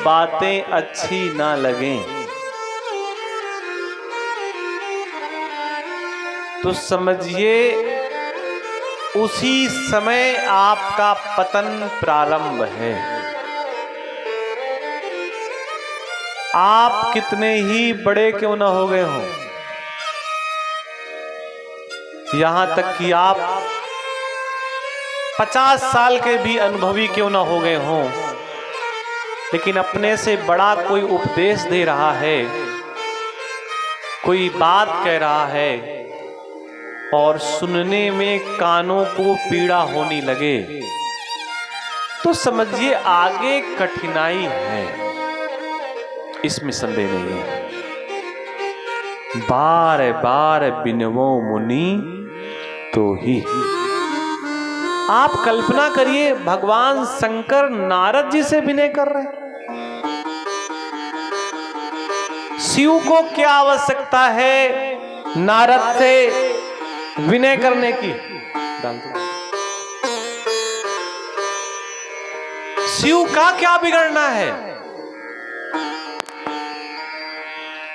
बातें अच्छी ना लगें तो समझिए उसी समय आपका पतन प्रारंभ है। आप कितने ही बड़े क्यों ना हो गए हों, यहां तक कि आप 50 साल के भी अनुभवी क्यों ना हो गए हों, लेकिन अपने से बड़ा कोई उपदेश दे रहा है, कोई बात कह रहा है और सुनने में कानों को पीड़ा होने लगे तो समझिए आगे कठिनाई है, इसमें संदेह नहीं है। बार बार बिनवो मुनि तो ही। आप कल्पना करिए भगवान शंकर नारद जी से विनय कर रहे हैं। शिव को क्या आवश्यकता है नारद से विनय करने की? शिव का क्या बिगड़ना है?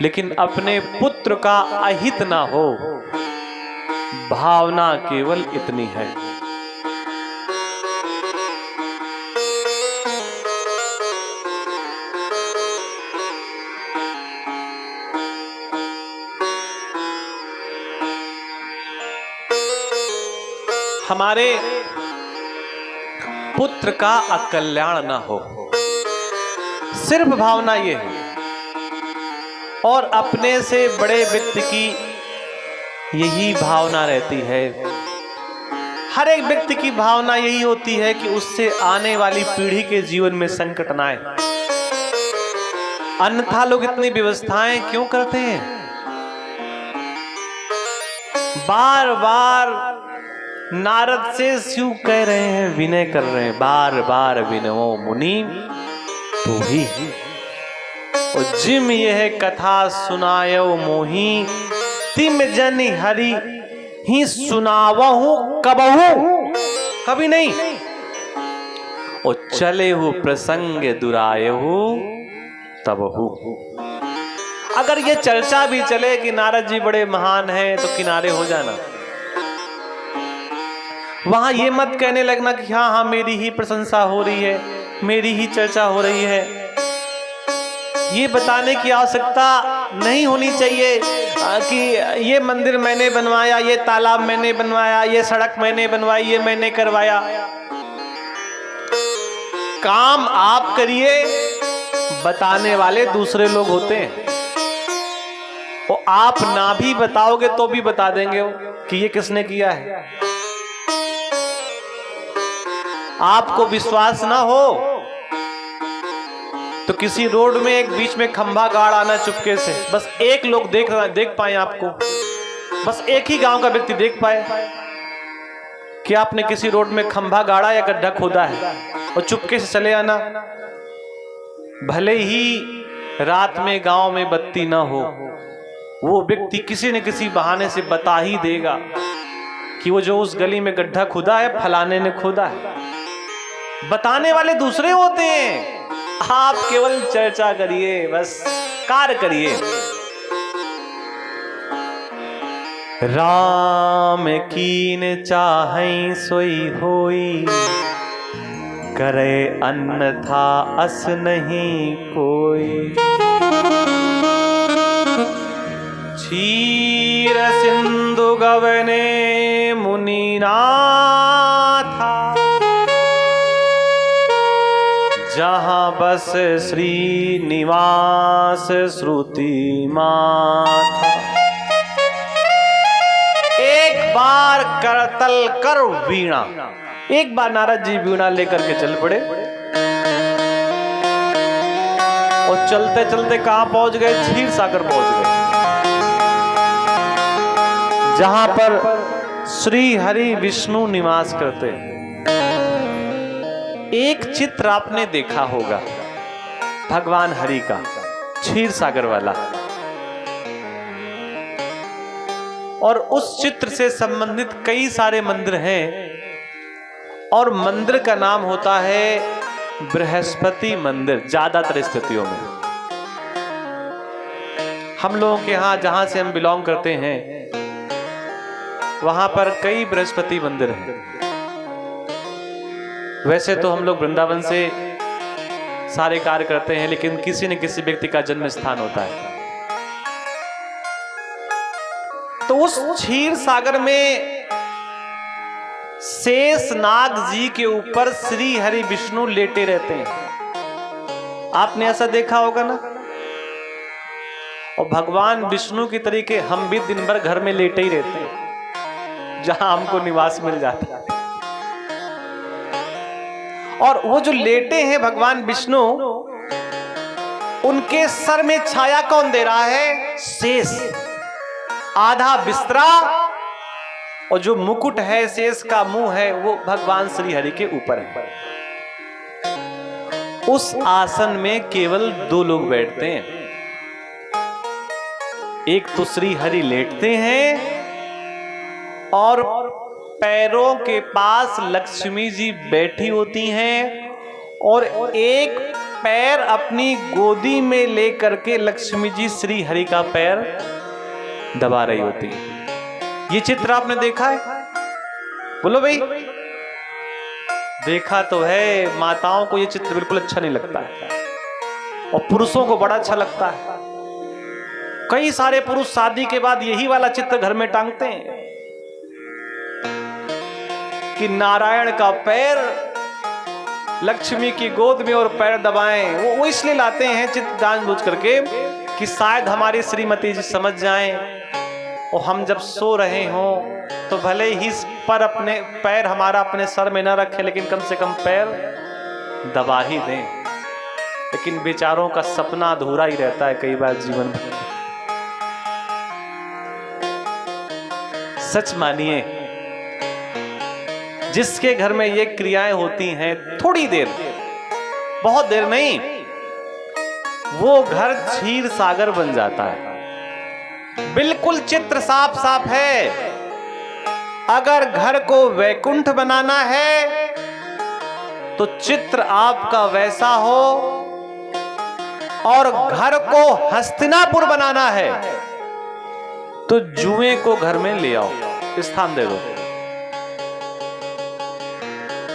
लेकिन अपने पुत्र का अहित ना हो, भावना केवल इतनी है। हमारे पुत्र का अकल्याण ना हो, सिर्फ भावना ये है। और अपने से बड़े व्यक्ति की यही भावना रहती है। हर एक व्यक्ति की भावना यही होती है कि उससे आने वाली पीढ़ी के जीवन में संकट ना आए। अन्यथा लोग इतनी व्यवस्थाएं क्यों करते हैं? बार बार नारद से शिव कह रहे हैं, विनय कर रहे हैं, बार बार विनवो मुनि तो ही। और जिम यह कथा सुनायो मोही, तिम जन हरि ही सुनावहु कबहु, कभी नहीं। और चले हो प्रसंग दुरायहु तबहु। अगर ये चर्चा भी चले कि नारद जी बड़े महान हैं तो किनारे हो जाना। वहां ये मत कहने लगना कि हाँ हाँ मेरी ही प्रशंसा हो रही है, मेरी ही चर्चा हो रही है। ये बताने की आवश्यकता नहीं होनी चाहिए कि ये मंदिर मैंने बनवाया, ये तालाब मैंने बनवाया, ये सड़क मैंने बनवाई, ये मैंने करवाया। काम आप करिए, बताने वाले दूसरे लोग होते हैं। वो आप ना भी बताओगे तो भी बता देंगे कि ये किसने किया है। आपको विश्वास ना हो तो किसी रोड में एक बीच में खंभा गाड़ आना चुपके से, बस एक लोग देख पाए आपको, बस एक ही गांव का व्यक्ति देख पाए कि आपने किसी रोड में खंभा गाड़ा या गड्ढा खोदा है, और चुपके से चले आना। भले ही रात में गांव में बत्ती ना हो, वो व्यक्ति किसी न किसी बहाने से बता ही देगा कि वो जो उस गली में गड्ढा खुदा है फलाने ने खोदा है। बताने वाले दूसरे होते हैं, आप केवल चर्चा करिए, बस कार्य करिए। राम कीन चाहै सोई होई, करे अन्यथा अस नहीं कोई। क्षीर सिंधु गवने मुनिनाथा, जहां बस श्रीनिवास श्रुति माथा। एक बार करतल कर वीणा, एक बार नारद जी वीणा लेकर के चल पड़े और चलते चलते कहां पहुंच गए? क्षीर सागर पहुंच गए, जहां पर श्री हरि विष्णु निवास करते हैं। एक चित्र आपने देखा होगा भगवान हरि का, क्षीर सागर वाला, और उस चित्र से संबंधित कई सारे मंदिर हैं। और मंदिर का नाम होता है बृहस्पति मंदिर ज्यादातर स्थितियों में, हम लोगों के यहाँ जहां से हम बिलोंग करते हैं वहां पर कई बृहस्पति मंदिर हैं। वैसे तो हम लोग वृंदावन से सारे कार्य करते हैं, लेकिन किसी न किसी व्यक्ति का जन्म स्थान होता है। तो उस क्षीर सागर में शेषनाग जी के ऊपर श्री हरि विष्णु लेटे रहते हैं। आपने ऐसा देखा होगा ना। और भगवान विष्णु की तरीके हम भी दिन भर घर में लेटे ही रहते हैं जहां हमको निवास मिल जाता है। और वो जो लेटे हैं भगवान विष्णु, उनके सर में छाया कौन दे रहा है? शेष। आधा बिस्तरा और जो मुकुट है, शेष का मुंह है, वो भगवान श्री हरि के ऊपर है। उस आसन में केवल 2 लोग बैठते हैं। एक तो श्री हरि लेटते हैं और पैरों के पास लक्ष्मी जी बैठी होती हैं और एक पैर अपनी गोदी में लेकर के लक्ष्मी जी श्री हरि का पैर दबा रही होती है। ये चित्र आपने देखा है? बोलो भाई। देखा तो है। माताओं को ये चित्र बिल्कुल अच्छा नहीं लगता है और पुरुषों को बड़ा अच्छा लगता है। कई सारे पुरुष शादी के बाद यही वाला चित्र घर में टांगते हैं कि नारायण का पैर लक्ष्मी की गोद में और पैर दबाएं। वो इसलिए लाते हैं चित्र जानबूझ करके कि शायद हमारी श्रीमती जी समझ जाएं और हम जब सो रहे हों तो भले ही पर अपने पैर हमारा अपने सर में ना रखें, लेकिन कम से कम पैर दबा ही दें। लेकिन बेचारों का सपना अधूरा ही रहता है कई बार जीवन में। सच मानिए, जिसके घर में ये क्रियाएं होती हैं, थोड़ी देर, बहुत देर नहीं, वो घर क्षीर सागर बन जाता है। बिल्कुल चित्र साफ साफ है। अगर घर को वैकुंठ बनाना है तो चित्र आपका वैसा हो, और घर को हस्तिनापुर बनाना है तो जुए को घर में ले आओ, स्थान दे दो।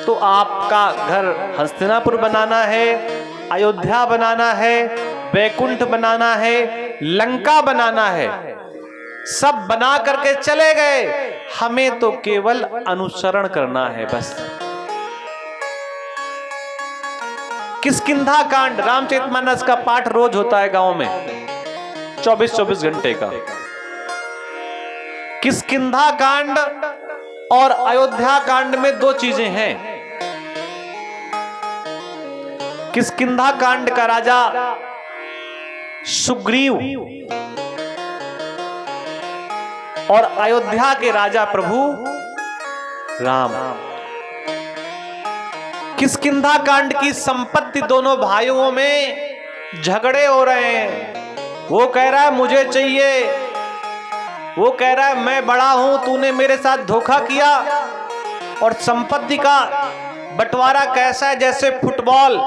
तो आपका घर हस्तिनापुर बनाना है, अयोध्या बनाना है, वैकुंठ बनाना है, लंका बनाना है, सब बना करके चले गए। हमें तो केवल अनुसरण करना है बस। किष्किंधा कांड, रामचरितमानस का पाठ रोज होता है गांव में, 24-24 घंटे का। किष्किंधा कांड और अयोध्या कांड में 2 चीजें हैं। किष्किंधा कांड का राजा सुग्रीव और अयोध्या के राजा प्रभु राम। किष्किंधा कांड की संपत्ति दोनों भाइयों में झगड़े हो रहे हैं। वो कह रहा है मुझे चाहिए, वो कह रहा है मैं बड़ा हूं, तूने मेरे साथ धोखा किया। और संपत्ति का बंटवारा कैसा है? जैसे फुटबॉल,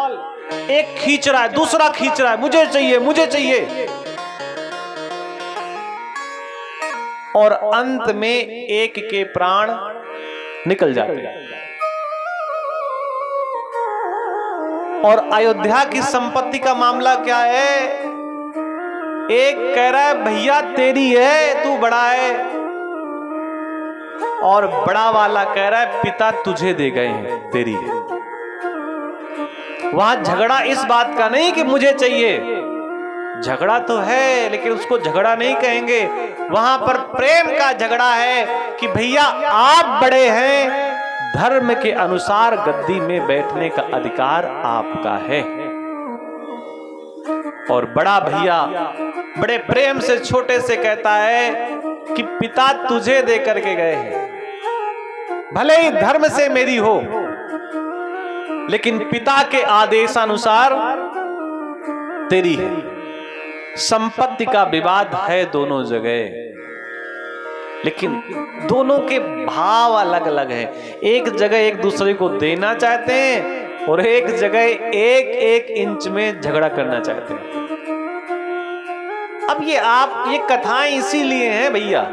एक खींच रहा है, दूसरा खींच रहा है, मुझे चाहिए, मुझे चाहिए। और अंत में एक के प्राण निकल जाते हैं। और अयोध्या की संपत्ति का मामला क्या है? एक कह रहा है भैया तेरी है, तू बड़ा है, और बड़ा वाला कह रहा है पिता तुझे दे गए हैं, तेरी है। वहां झगड़ा इस बात का नहीं कि मुझे चाहिए, झगड़ा तो है लेकिन उसको झगड़ा नहीं कहेंगे। वहां पर प्रेम का झगड़ा है कि भैया आप बड़े हैं, धर्म के अनुसार गद्दी में बैठने का अधिकार आपका है। और बड़ा भैया बड़े प्रेम से छोटे से कहता है कि पिता तुझे दे करके गए हैं, भले ही धर्म से मेरी हो, लेकिन पिता के आदेशानुसार तेरी है। संपत्ति का विवाद है दोनों जगह, लेकिन दोनों के भाव अलग अलग हैं। एक जगह एक दूसरे को देना चाहते हैं, और एक जगह एक एक इंच में झगड़ा करना चाहते हैं। अब ये कथाएं इसीलिए हैं भैया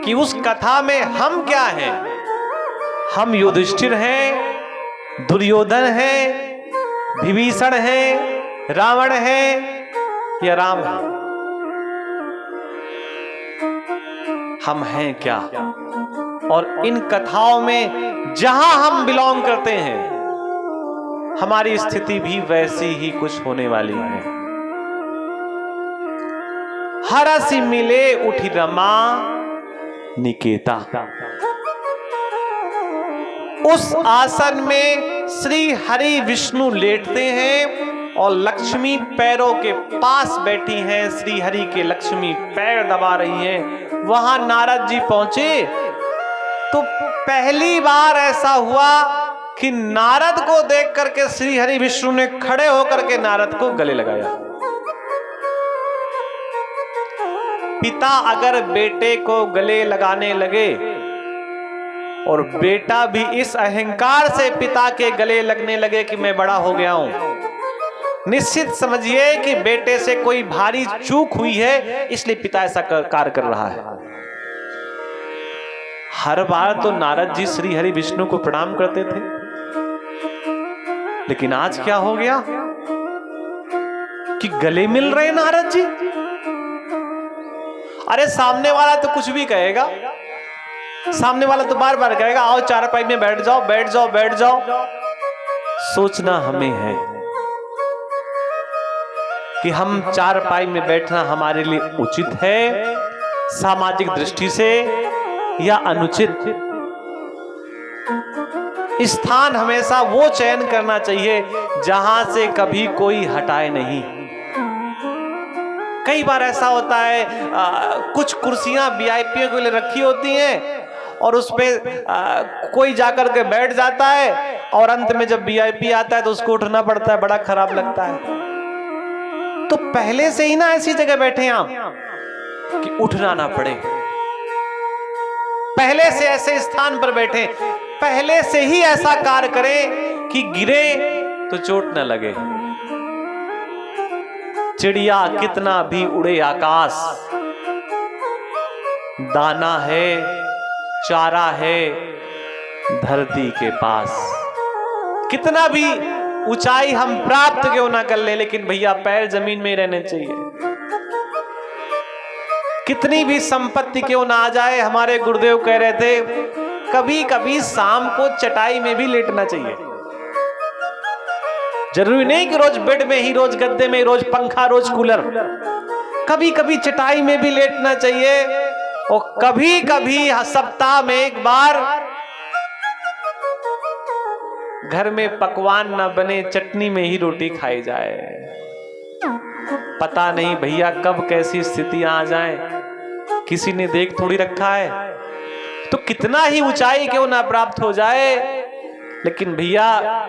कि उस कथा में हम क्या हैं? हम युधिष्ठिर हैं, दुर्योधन हैं, विभीषण हैं, रावण है या राम है? हम हैं क्या? और इन कथाओं में जहां हम बिलोंग करते हैं, हमारी स्थिति भी वैसी ही कुछ होने वाली है। हरसि मिले उठि रमा निकेता। उस आसन में श्री हरि विष्णु लेटते हैं और लक्ष्मी पैरों के पास बैठी हैं। श्री हरि के लक्ष्मी पैर दबा रही हैं। वहां नारद जी पहुंचे तो पहली बार ऐसा हुआ कि नारद को देख करके श्री हरि विष्णु ने खड़े होकर के नारद को गले लगाया। पिता अगर बेटे को गले लगाने लगे और बेटा भी इस अहंकार से पिता के गले लगने लगे कि मैं बड़ा हो गया हूं, निश्चित समझिए कि बेटे से कोई भारी चूक हुई है, इसलिए पिता ऐसा कार्य कर रहा है। हर बार तो नारद जी श्री हरि विष्णु को प्रणाम करते थे, लेकिन आज क्या हो गया कि गले मिल रहे नारद जी। अरे सामने वाला तो कुछ भी कहेगा, सामने वाला तो बार बार कहेगा आओ चारपाई में बैठ जाओ बैठ जाओ बैठ जाओ। सोचना हमें है कि हम चारपाई में बैठना हमारे लिए उचित है सामाजिक दृष्टि से या अनुचित। स्थान हमेशा वो चयन करना चाहिए जहां से कभी कोई हटाए नहीं। कई बार ऐसा होता है कुछ कुर्सियां वीआईपी के लिए रखी होती हैं और उस पे कोई जाकर के बैठ जाता है और अंत में जब वीआईपी आता है तो उसको उठना पड़ता है, बड़ा खराब लगता है। तो पहले से ही ना ऐसी जगह बैठे आप कि उठना ना पड़े, पहले से ऐसे स्थान पर बैठे, पहले से ही ऐसा कार्य करें कि गिरे तो चोट न लगे। चिड़िया कितना भी उड़े आकाश, दाना है चारा है धरती के पास। कितना भी ऊंचाई हम प्राप्त क्यों ना कर ले, लेकिन भैया पैर जमीन में ही रहने चाहिए। कितनी भी संपत्ति क्यों ना आ जाए, हमारे गुरुदेव कह रहे थे कभी कभी शाम को चटाई में भी लेटना चाहिए। जरूरी नहीं कि रोज बेड में ही, रोज गद्दे में, रोज पंखा, रोज कूलर। कभी कभी चटाई में भी लेटना चाहिए और कभी कभी सप्ताह में एक बार घर में पकवान ना बने, चटनी में ही रोटी खाई जाए। पता नहीं भैया कब कैसी स्थितियां आ जाएं, किसी ने देख थोड़ी रखा है। तो कितना ही ऊंचाई क्यों ना प्राप्त हो जाए, लेकिन भैया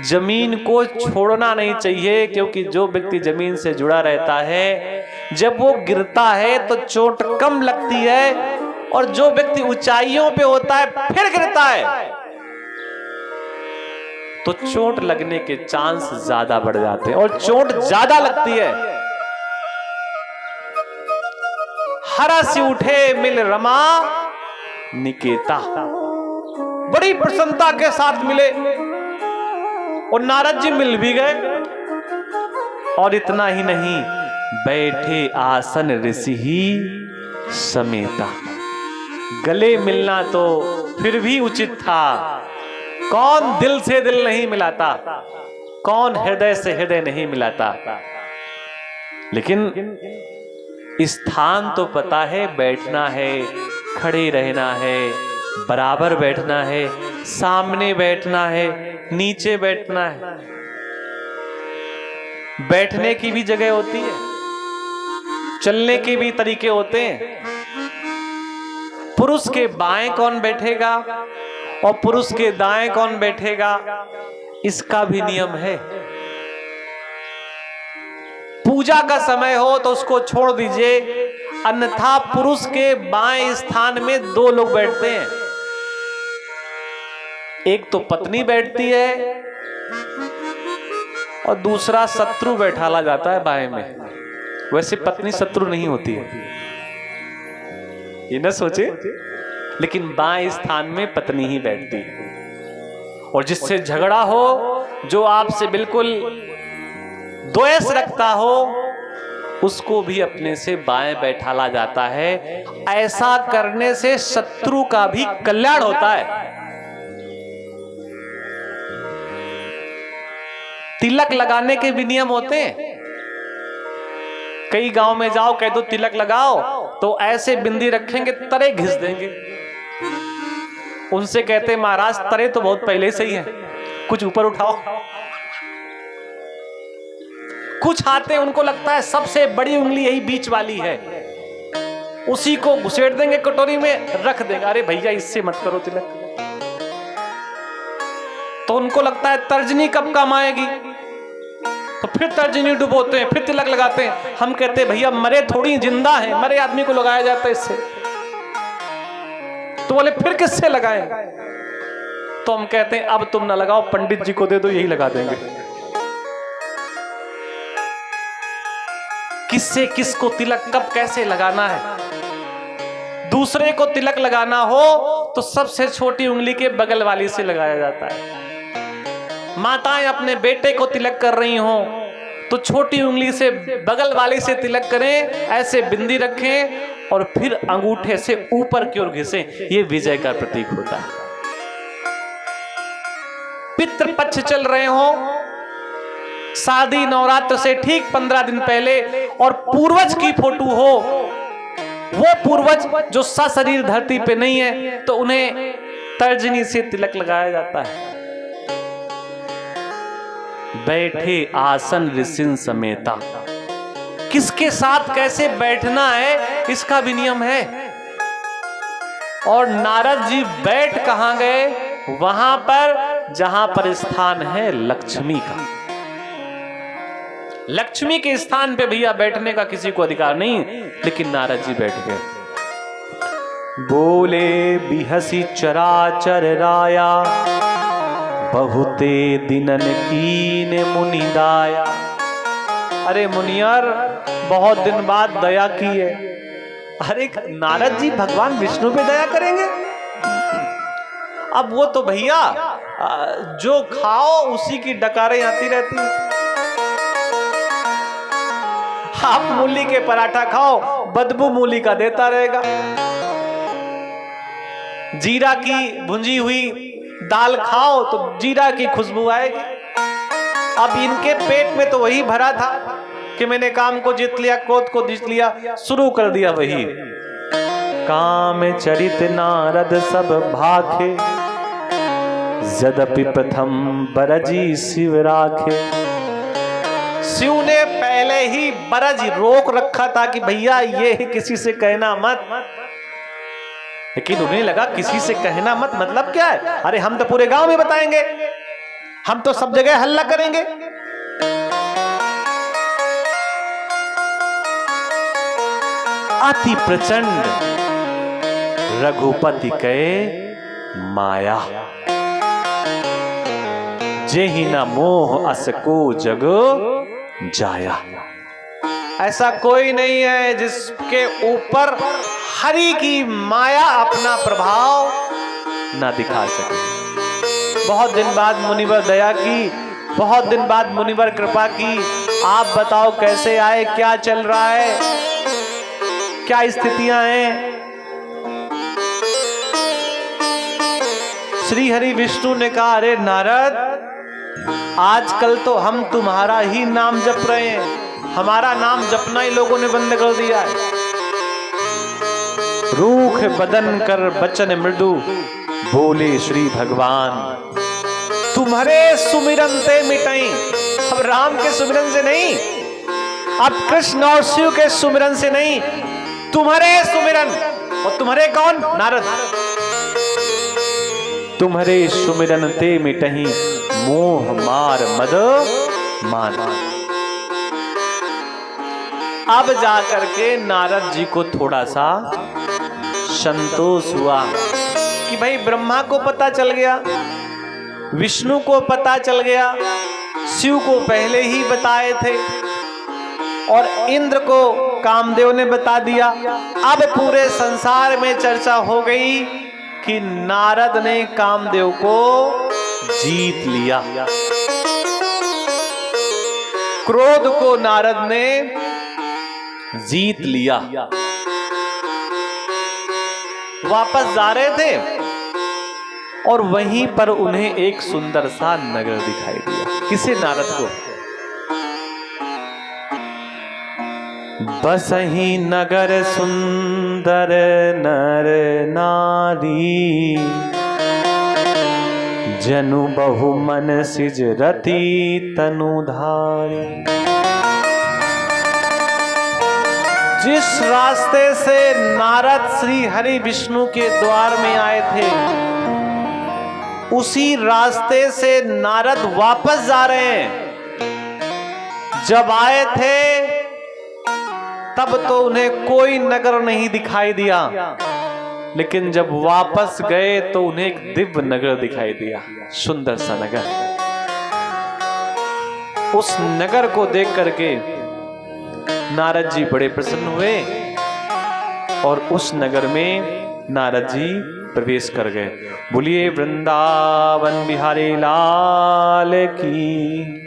जमीन को छोड़ना नहीं चाहिए, क्योंकि जो व्यक्ति जमीन से जुड़ा रहता है जब वो गिरता है तो चोट कम लगती है, और जो व्यक्ति ऊंचाइयों पे होता है फिर गिरता है तो चोट लगने के चांस ज्यादा बढ़ जाते हैं और चोट ज्यादा लगती है। हरसि उठे मिल रमा निकेता, बड़ी प्रसन्नता के साथ मिले और नारद जी मिल भी गए। और इतना ही नहीं, बैठे आसन ऋषि ही समेता। गले मिलना तो फिर भी उचित था, कौन दिल से दिल नहीं मिलाता, कौन हृदय से हृदय नहीं मिलाता। लेकिन स्थान तो पता है, बैठना है, खड़े रहना है, बराबर बैठना है, सामने बैठना है, नीचे बैठना है। बैठने की भी जगह होती है, चलने के भी तरीके होते हैं। पुरुष के बाएं कौन बैठेगा और पुरुष के दाएं कौन बैठेगा, इसका भी नियम है। पूजा का समय हो तो उसको छोड़ दीजिए, अन्यथा पुरुष के बाएं स्थान में 2 लोग बैठते हैं। एक तो पत्नी बैठती है और दूसरा शत्रु बैठाला जाता है बाएं में। वैसे पत्नी शत्रु नहीं होती है, ये ना सोचे, लेकिन बाएं स्थान में पत्नी ही बैठती है। और जिससे झगड़ा हो, जो आपसे बिल्कुल द्वेष रखता हो, उसको भी अपने से बाएं बैठाला जाता है। ऐसा करने से शत्रु का भी कल्याण होता है। तिलक लगाने के भी नियम होते हैं। कई गांव में जाओ, कह दो तिलक लगाओ, तो ऐसे बिंदी रखेंगे तरे घिस देंगे। उनसे कहते महाराज तरे तो बहुत पहले से ही है, कुछ ऊपर उठाओ। कुछ आते उनको लगता है सबसे बड़ी उंगली यही बीच वाली है, उसी को घुसेड़ देंगे, कटोरी में रख देंगे। अरे भैया इससे मत करो तिलक। तो उनको लगता है तर्जनी कब काम आएगी, तो फिर तर्जनी डुबोते हैं, फिर तिलक लगाते हैं। हम कहते हैं भैया मरे थोड़ी, जिंदा है, मरे आदमी को लगाया जाता है इससे। तो बोले फिर किससे लगाएं? तो हम कहते हैं अब तुम ना लगाओ, पंडित जी को दे दो, यही लगा देंगे। किससे किसको तिलक कब कैसे लगाना है। दूसरे को तिलक लगाना हो तो सबसे छोटी उंगली के बगल वाली से लगाया जाता है। माताएं अपने बेटे को तिलक कर रही हो तो छोटी उंगली से बगल वाली से तिलक करें, ऐसे बिंदी रखें और फिर अंगूठे से ऊपर की ओर घिसें। ये विजय का प्रतीक होता है। पितृपक्ष चल रहे हो, शादी नवरात्र से ठीक 15 दिन पहले, और पूर्वज की फोटो हो, वो पूर्वज जो सशरीर धरती पे नहीं है, तो उन्हें तर्जनी से तिलक लगाया जाता है। बैठे आसन ऋषिन समेता, किसके साथ कैसे बैठना है इसका भी नियम है। और नारद जी बैठ कहां गए? वहां पर जहां पर स्थान है लक्ष्मी का। लक्ष्मी के स्थान पे भैया बैठने का किसी को अधिकार नहीं, लेकिन नारद जी बैठ गए। बोले बिहसी चराचर राया, बहुते दिनन कीन मुनि दाया। अरे मुनियर, बहुत दिन बाद दया की है। अरे नारद जी भगवान विष्णु पे दया करेंगे? अब वो तो भैया जो खाओ उसी की डकारें आती रहती है। आप मूली के पराठा खाओ, बदबू मूली का देता रहेगा। जीरा की भुंजी हुई दाल खाओ तो जीरा की खुशबू आएगी। अब इनके पेट में तो वही भरा था कि मैंने काम को जीत लिया, क्रोध को जीत लिया, शुरू कर दिया वही। काम चरित नारद सब भाखे, यद्यपि प्रथम बरजी शिव राखे। शिव ने पहले ही बरज रोक रखा था कि भैया ये किसी से कहना मत, लेकिन उन्हें लगा किसी से कहना मत मतलब क्या है? अरे हम तो पूरे गांव में बताएंगे, हम तो सब जगह हल्ला करेंगे। अति प्रचंड रघुपति के माया, जेहि न मोह अस को जग जाया। ऐसा कोई नहीं है जिसके ऊपर हरि की माया अपना प्रभाव ना दिखा सके। बहुत दिन बाद मुनिवर दया की, बहुत दिन बाद मुनिवर कृपा की। आप बताओ कैसे आए, क्या चल रहा है, क्या स्थितियां हैं? श्री हरि विष्णु ने कहा, अरे नारद, आजकल तो हम तुम्हारा ही नाम जप रहे हैं, हमारा नाम जपना ही लोगों ने बंद कर दिया है। रूख बदन कर बचन मृदु, बोले श्री भगवान, तुम्हारे सुमिरन ते मिटाई। अब राम के सुमिरन से नहीं, अब कृष्ण और शिव के सुमिरन से नहीं, तुम्हारे सुमिरन। और तुम्हारे कौन? नारद। तुम्हारे सुमिरन ते मिटही, मोह मार मद मान। अब जाकर के नारद जी को थोड़ा सा संतोष हुआ कि भाई ब्रह्मा को पता चल गया, विष्णु को पता चल गया, शिव को पहले ही बताए थे और इंद्र को कामदेव ने बता दिया। अब पूरे संसार में चर्चा हो गई कि नारद ने कामदेव को जीत लिया। क्रोध को नारद ने जीत लिया। वापस जा रहे थे और वहीं पर उन्हें एक सुंदर सा नगर दिखाई दिया। किसे? नारद को। बसहि नगर सुंदर नर नारी, जनु बहु मन सिज रति तनुधारी। जिस रास्ते से नारद श्री हरि विष्णु के द्वार में आए थे, उसी रास्ते से नारद वापस जा रहे हैं। जब आए थे तब तो उन्हें कोई नगर नहीं दिखाई दिया, लेकिन जब वापस गए तो उन्हें एक दिव्य नगर दिखाई दिया, सुंदर सा नगर। उस नगर को देख करके नारद जी बड़े प्रसन्न हुए और उस नगर में नारद जी प्रवेश कर गए। बोलिए वृंदावन बिहारी लाल की।